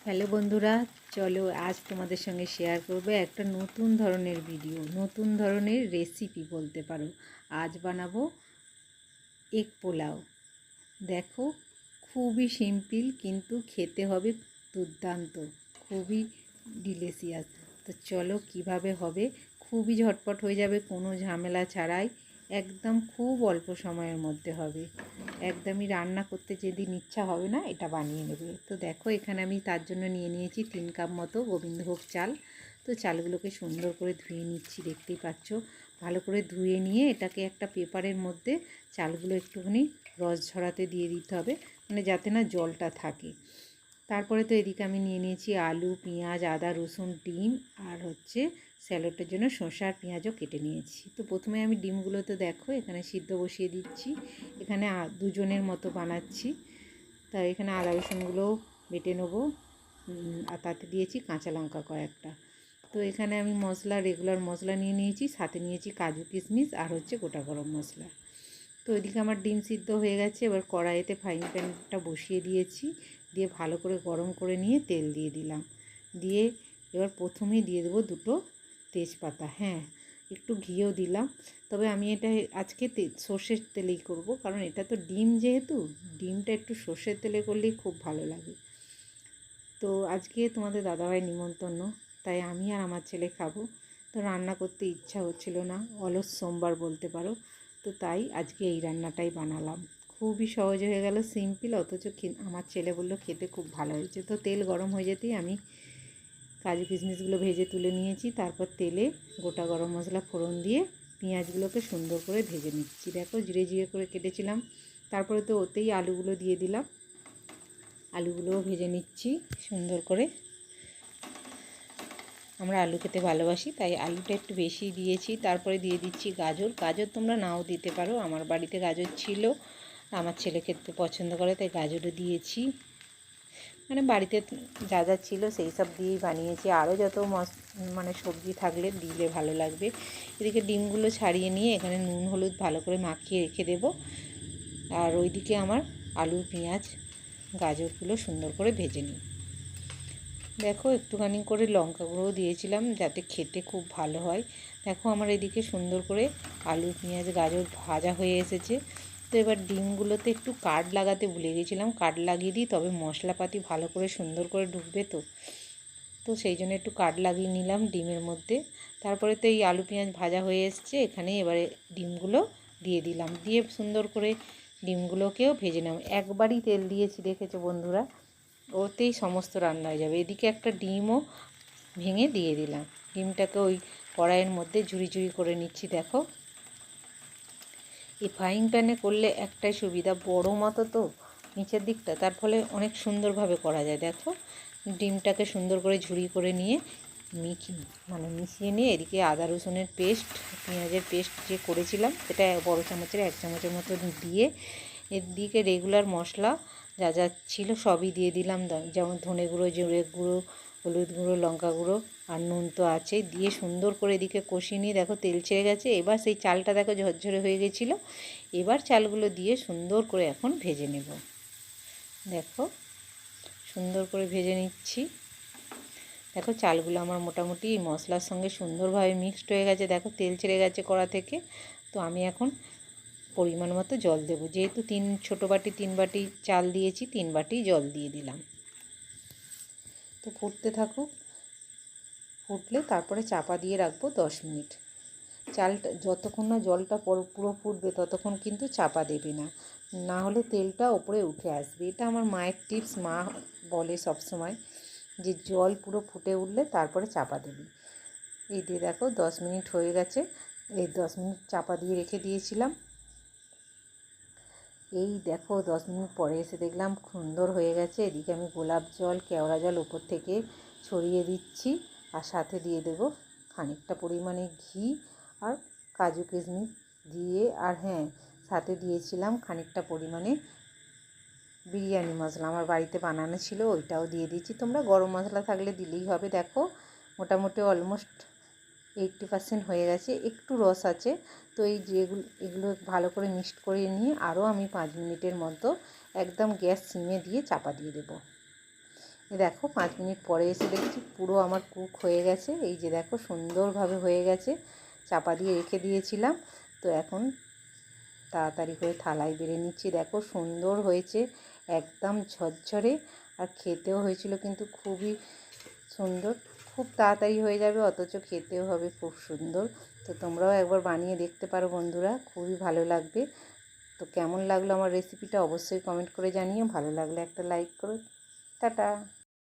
Hello বন্ধুরা, চলো আজ তোমাদের সঙ্গে শেয়ার করব একটা নতুন ধরনের ভিডিও, নতুন ধরনের রেসিপি বলতে পারো। আজ বানাবো এগ পোলাও। দেখো, খুবই সিম্পল কিন্তু খেতে হবে দুর্দান্ত, খুবই ডিলিশিয়াস। তো চলো কিভাবে হবে, খুবই ঝটপট হয়ে যাবে, কোনো ঝামেলা ছাড়াই, একদম খুব অল্প সময়ের মধ্যে হবে। একদমই রান্না করতে যেদিন ইচ্ছা হবে না, এটা বানিয়ে নেবে। তো দেখো, এখানে আমি তার জন্য নিয়ে নিয়েছি 3 কাপ মতো গোবিন্দভোগ চাল। তো চালগুলোকে সুন্দর করে ধুয়ে নিচ্ছি, দেখতেই পাচ্ছ। ভালো করে ধুয়ে নিয়ে এটাকে একটা পেপারের মধ্যে চালগুলো একটুখানি রস ঝরাতে দিয়ে দিতে হবে, মানে যাতে না জলটা থাকে। তারপরে তো এদিকে আমি নিয়ে নিয়েছি আলু, পেঁয়াজ, আদা, রসুন, ডিম, আর স্যালাডের জন্য শসা আর পেঁয়াজও কেটে নিয়েছি। তো প্রথমে আমি ডিমগুলো তো দেখো এখানে সিদ্ধ বসিয়ে দিচ্ছি। এখানে দুজনের মতো বানাচ্ছি, তাই এখানে আদা রসুনগুলোও বেটে নেবো। আর তাতে দিয়েছি কাঁচা লঙ্কা কয়েকটা। তো এখানে আমি মশলা, রেগুলার মশলা নিয়ে নিয়েছি, সাথে নিয়েছি কাজু কিশমিশ আর গোটা গরম মশলা। তো এদিকে আমার ডিম সিদ্ধ হয়ে গেছে। এবার কড়াইতে ফ্রাইং প্যানটা বসিয়ে দিয়েছি, দিয়ে ভালো করে গরম করে নিয়ে তেল দিয়ে দিলাম। দিয়ে এবার প্রথমেই দিয়ে দেবো 2টো তেজপাতা। হ্যাঁ, একটু ঘিও দিলাম, তবে আমি এটা আজকে সর্ষের তেলেই করব, কারণ এটা তো ডিম, যেহেতু ডিমটা একটু সর্ষের তেলে করলেই খুব ভালো লাগে। তো আজকে তোমাদের দাদাভাই নিমন্ত্রণ, তাই আমি আর আমার ছেলে খাবো। তো রান্না করতে ইচ্ছা হচ্ছিল না, অলস সোমবার বলতে পারো। তো তাই আজকে এই রান্নাটাই বানালাম। খুবই সহজ হয়ে গেল, সিম্পল, অথচ আমার ছেলে বললো খেতে খুব ভালো হয়েছে। তো তেল গরম হয়ে যেতেই আমি কাজু কিশমিশগুলো ভেজে তুলে নিয়েছি। তারপর তেলে গোটা গরম মশলা ফোড়ন দিয়ে পেঁয়াজগুলোকে সুন্দর করে ভেজে নিচ্ছি। দেখো, জিরে জিরে করে কেটেছিলাম। তারপরে তো ওতেই আলুগুলো দিয়ে দিলাম, আলুগুলোও ভেজে নিচ্ছি সুন্দর করে। আমরা আলু খেতে ভালোবাসি, তাই আলুটা একটু বেশি দিয়েছি। তারপরে দিয়ে দিচ্ছি গাজর। গাজর তোমরা নাও দিতে পারো, আমার বাড়িতে গাজর ছিল, আমার ছেলে খেতে পছন্দ করে, তাই গাজরও দিয়েছি। মানে বাড়িতে যা যা ছিল সেই সব দিয়েই বানিয়েছি, আরও যত মানে সবজি থাকলে দিলে ভালো লাগবে। এদিকে ডিমগুলো ছাড়িয়ে নিয়ে এখানে নুন হলুদ ভালো করে মাখিয়ে রেখে দেবো। আর ওইদিকে আমার আলু, পেঁয়াজ, গাজরগুলো সুন্দর করে ভেজে নিই। দেখো, একটুখানি করে লঙ্কা গুঁড়োও দিয়েছিলাম যাতে খেতে খুব ভালো হয়। দেখো, আমার এদিকে সুন্দর করে আলু, পেঁয়াজ, গাজর ভাজা হয়ে এসেছে। তো এবার ডিমগুলোতে একটু কাঠ লাগাতে ভুলে গেছিলাম, কাঠ লাগিয়ে দিই, তবে মশলাপাতি ভালো করে সুন্দর করে ঢুকবে। তো তো সেই জন্য একটু কাঠ লাগিয়ে নিলাম ডিমের মধ্যে। তারপরে তো এই আলু পেঁয়াজ ভাজা হয়ে এসছে, এখানে এবারে ডিমগুলো দিয়ে দিলাম, দিয়ে সুন্দর করে ডিমগুলোকেও ভেজে নেব। একবারই তেল দিয়েছি, দেখেছো বন্ধুরা, ওতেই সমস্ত রান্না হয়ে যাবে। এদিকে একটা ডিমও ভেঙে দিয়ে দিলাম, ডিমটাকে ওই কড়াইয়ের মধ্যে ঝুড়ি ঝুড়ি করে নিচ্ছি। দেখো, এই ফ্রাইং প্যানে করলে একটাই সুবিধা, বড় মতো তো নিচের দিকটা, তার ফলে অনেক সুন্দরভাবে করা যায়। দেখো, ডিমটাকে সুন্দর করে ঝুড়ি করে নিয়ে মিশিয়ে নিয়ে এদিকে আদা রসুনের পেস্ট, পেঁয়াজের পেস্ট যে করেছিলাম সেটা বড় চামচের 1 চামচের মতো দিয়ে, এদিকে রেগুলার মশলা যা যা ছিল সবই দিয়ে দিলাম, যেমন ধনে গুঁড়ো, জিরে গুঁড়ো, হলুদ গুঁড়ো, লঙ্কা গুঁড়ো, আর নুন তো আছে, দিয়ে সুন্দর করে এদিকে কষিয়ে নিয়ে দেখো তেল ছেড়ে গেছে। এবার সেই চালটা দেখো ঝরঝরে হয়ে গেছিলো, এবার চালগুলো দিয়ে সুন্দর করে এখন ভেজে নেব। দেখো, সুন্দর করে ভেজে নিচ্ছি। দেখো, চালগুলো আমার মোটামুটি মশলার সঙ্গে সুন্দরভাবে মিক্সড হয়ে গেছে। দেখো, তেল ছেড়ে গেছে কড়া থেকে। তো আমি এখন পরিমাণ মতো জল দেবো, যেহেতু ছোটো বাটি 3 বাটি চাল দিয়েছি, 3 বাটি জল দিয়ে দিলাম। তো ফুটতে থাকুক, ফুটলে তারপরে চাপা দিয়ে রাখবো 10 মিনিট। চালটা যতক্ষণ না জলটা পুরো ফুটবে ততক্ষণ কিন্তু চাপা দেবে না, না হলে তেলটা ওপরে উঠে আসবে। এটা আমার মায়ের টিপস, মা বলে সব সময় যে জল পুরো ফুটে উঠলে তারপরে চাপা দেবে। এই দিয়ে দেখো 10 মিনিট হয়ে গেছে। এই 10 মিনিট চাপা দিয়ে রেখে দিয়েছিলাম। এই দেখো 10 মিনিট পরে এসে দেখলাম সুন্দর হয়ে গেছে। এদিকে আমি গোলাপ জল, কেওড়া জল উপর থেকে ছড়িয়ে দিচ্ছি, আর সাথে দিয়ে দেবো খানিকটা পরিমাণে ঘি আর কাজু কিশমিশ দিয়ে, আর হ্যাঁ, সাথে দিয়েছিলাম খানিকটা পরিমাণে বিরিয়ানি মশলা, আমার বাড়িতে বানানো ছিল, ওইটাও দিয়ে দিয়েছি। তোমরা গরম মশলা থাকলে দিলেই হবে। দেখো, মোটামুটি অলমোস্ট 80% হয়ে গেছে, একটু রস আছে। তো এগুলো ভালো করে মিক্সড করে নিয়ে আরও আমি 5 মিনিটের মতো একদম গ্যাস সিমে দিয়ে চাপা দিয়ে দেবো। দেখো 5 মিনিট পরে এসে দেখছি পুরো আমার কুক হয়ে গেছে। এই যে দেখো সুন্দরভাবে হয়ে গেছে, চাপা দিয়ে রেখে দিয়েছিলাম। তো এখন তাড়াতাড়ি করে থালায় বেড়ে নিচ্ছি। দেখো সুন্দর হয়েছে, একদম ঝরঝরে, আর খেতেও হয়েছিল কিন্তু খুবই সুন্দর। খুব তাড়াতাড়ি হয়ে যাবে অথচ খেতেও হবে খুব সুন্দর। তো তোমরাও একবার বানিয়ে দেখতে পারো বন্ধুরা, খুবই ভালো লাগবে। তো কেমন লাগলো আমার রেসিপিটা অবশ্যই কমেন্ট করে জানিও, ভালো লাগলে একটা লাইক করো। টাটা।